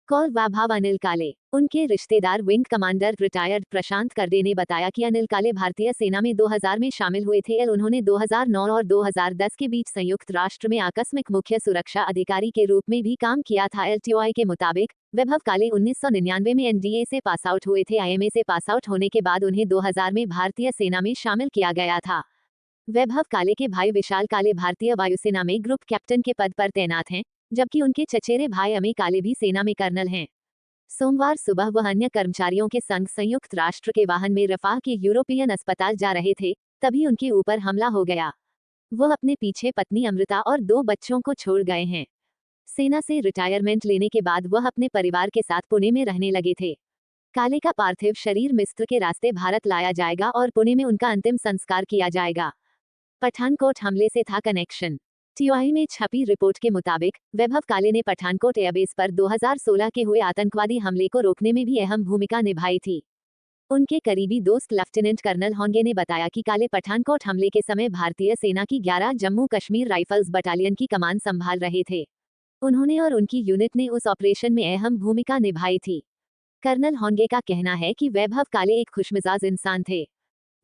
Call वैभव अनिल काले। उनके रिश्तेदार विंग कमांडर रिटायर्ड प्रशांत करडे ने बताया कि अनिल काले भारतीय सेना में 2000 में शामिल हुए थे। उन्होंने 2009 और 2010 के बीच संयुक्त राष्ट्र में आकस्मिक मुख्य सुरक्षा अधिकारी के रूप में भी काम किया था। एलटीओआई के मुताबिक वैभव काले 1999 में एनडीए से पास आउट हुए थे। आईएमए से पास आउट होने के बाद उन्हें 2000 में भारतीय सेना में शामिल किया गया था। वैभव काले के भाई विशाल काले भारतीय वायुसेना में ग्रुप कैप्टन के पद पर तैनात हैं, जबकि उनके चचेरे भाई अमित काले भी सेना में कर्नल हैं। सोमवार सुबह वह अन्य कर्मचारियों के संग संयुक्त राष्ट्र के वाहन में रफाह के यूरोपियन अस्पताल जा रहे थे, तभी उनके ऊपर हमला हो गया। वह अपने पीछे पत्नी अमृता और 2 बच्चों को छोड़ गए हैं। सेना से रिटायरमेंट लेने के बाद वह अपने परिवार के साथ पुणे में रहने लगे थे। काले का पार्थिव शरीर मिस्र के रास्ते भारत लाया जाएगा और पुणे में उनका अंतिम संस्कार किया जाएगा। पठानकोट हमले से था कनेक्शन। टीआई में छपी रिपोर्ट के मुताबिक वैभव काले ने पठानकोट एयरबेस पर 2016 के हुए आतंकवादी हमले को रोकने में भी अहम भूमिका निभाई थी। उनके करीबी दोस्त लेफ्टिनेंट कर्नल होंगे ने बताया कि काले पठानकोट हमले के समय भारतीय सेना की 11 जम्मू कश्मीर राइफल्स बटालियन की कमान संभाल रहे थे। उन्होंने और उनकी यूनिट ने उस ऑपरेशन में अहम भूमिका निभाई थी। कर्नल होंगे का कहना है कि वैभव काले एक खुशमिजाज इंसान थे।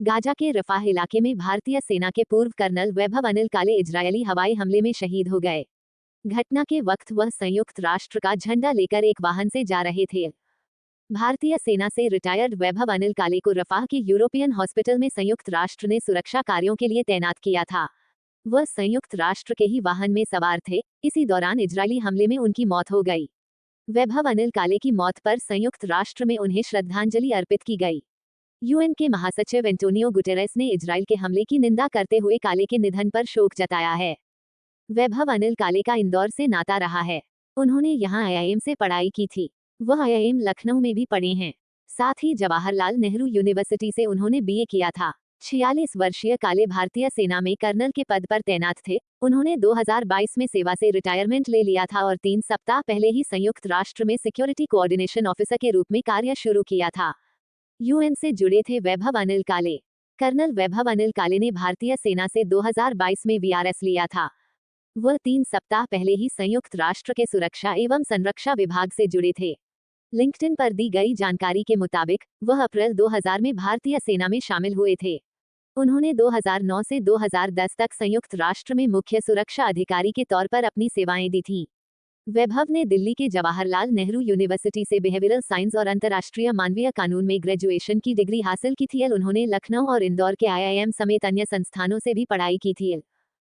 गाजा के रफाह इलाके में भारतीय सेना के पूर्व कर्नल वैभव अनिल काले इजरायली हवाई हमले में शहीद हो गए। घटना के वक्त वह संयुक्त राष्ट्र का झंडा लेकर एक वाहन से जा रहे थे। भारतीय सेना से रिटायर्ड वैभव अनिल काले को रफाह के यूरोपियन हॉस्पिटल में संयुक्त राष्ट्र ने सुरक्षा कार्यों के लिए तैनात किया था। वह संयुक्त राष्ट्र के ही वाहन में सवार थे। इसी दौरान इजरायली हमले में उनकी मौत हो गई। वैभव अनिल काले की मौत पर संयुक्त राष्ट्र में उन्हें श्रद्धांजलि अर्पित की गई। यूएन के महासचिव एंटोनियो गुटेरेस ने इजरायल के हमले की निंदा करते हुए काले के निधन पर शोक जताया है। वैभव अनिल काले का इंदौर से नाता रहा है। उन्होंने यहां आईआईएम से पढ़ाई की थी। वह आईआईएम लखनऊ में भी पढ़े हैं। साथ ही जवाहरलाल नेहरू यूनिवर्सिटी से उन्होंने बीए किया था। 46 वर्षीय काले भारतीय सेना में कर्नल के पद पर तैनात थे। उन्होंने 2022 में सेवा से रिटायरमेंट ले लिया था और 3 सप्ताह पहले ही संयुक्त राष्ट्र में सिक्योरिटी कोऑर्डिनेशन ऑफिसर के रूप में कार्य शुरू किया था। यूएन से जुड़े थे वैभव अनिल काले। कर्नल वैभव अनिल काले ने भारतीय सेना से 2022 में वीआरएस लिया था। वह 3 सप्ताह पहले ही संयुक्त राष्ट्र के सुरक्षा एवं संरक्षा विभाग से जुड़े थे। लिंक्डइन पर दी गई जानकारी के मुताबिक वह अप्रैल 2000 में भारतीय सेना में शामिल हुए थे। उन्होंने 2009 से 2010 तक संयुक्त राष्ट्र में मुख्य सुरक्षा अधिकारी के तौर पर अपनी सेवाएं दी थीं। वैभव ने दिल्ली के जवाहरलाल नेहरू यूनिवर्सिटी से बिहेवियरल साइंस और अंतर्राष्ट्रीय मानवीय कानून में ग्रेजुएशन की डिग्री हासिल की थी। उन्होंने लखनऊ और इंदौर के आईआईएम समेत अन्य संस्थानों से भी पढ़ाई की थी।